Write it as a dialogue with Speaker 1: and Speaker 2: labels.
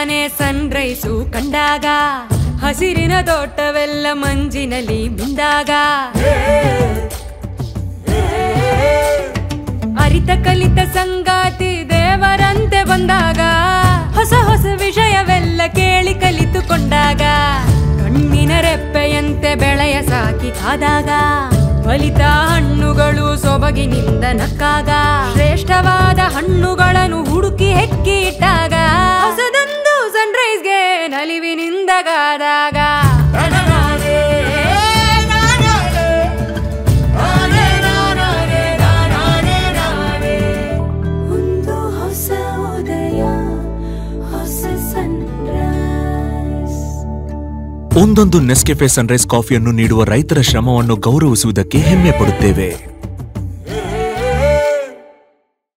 Speaker 1: ತಾನೇ ಸನ್ರೈಸು ಕಂಡಾಗ ಹಸಿರಿನ ತೋಟವೆಲ್ಲ ಮಂಜಿನಲ್ಲಿ ಮಿಂದಾಗ ಅರಿತ ಕಲಿತ ಸಂಗಾತಿ ದೇವರಂತೆ ಬಂದಾಗ ಹೊಸ ಹೊಸ ವಿಷಯವೆಲ್ಲ ಕೇಳಿ ಕಲಿತುಕೊಂಡಾಗ ಕಣ್ಣಿನ ರೆಪ್ಪೆಯಂತೆ ಬೆಳೆಯ ಸಾಕಿ ಕಾದಾಗ ಫಲಿತ ಹಣ್ಣುಗಳು ಸೊಬಗಿನಿಂದ ನಕ್ಕಾಗ ಶ್ರೇಷ್ಠವಾದ ಹಣ್ಣುಗಳನ್ನು ಹುಡುಕಿ ಹೆಕ್ಕಿ ಇಟ್ಟಾಗ ಹೊಸದೊಂದು ಸನ್ರೈಸ್ಗೆ ನಲಿವಿನಿಂದ ಗಾದಾಗ ಒಂದು ಹೊಸ ಉದಯ ಹೊಸ ಸನ್ರೈಸ್.
Speaker 2: ಒಂದೊಂದು ನೆಸ್ಕೆಫೆ ಸನ್ರೈಸ್ ಕಾಫಿಯನ್ನು ನೀಡುವ ರೈತರ ಶ್ರಮವನ್ನು ಗೌರವಿಸುವುದಕ್ಕೆ ಹೆಮ್ಮೆ ಪಡುತ್ತೇವೆ.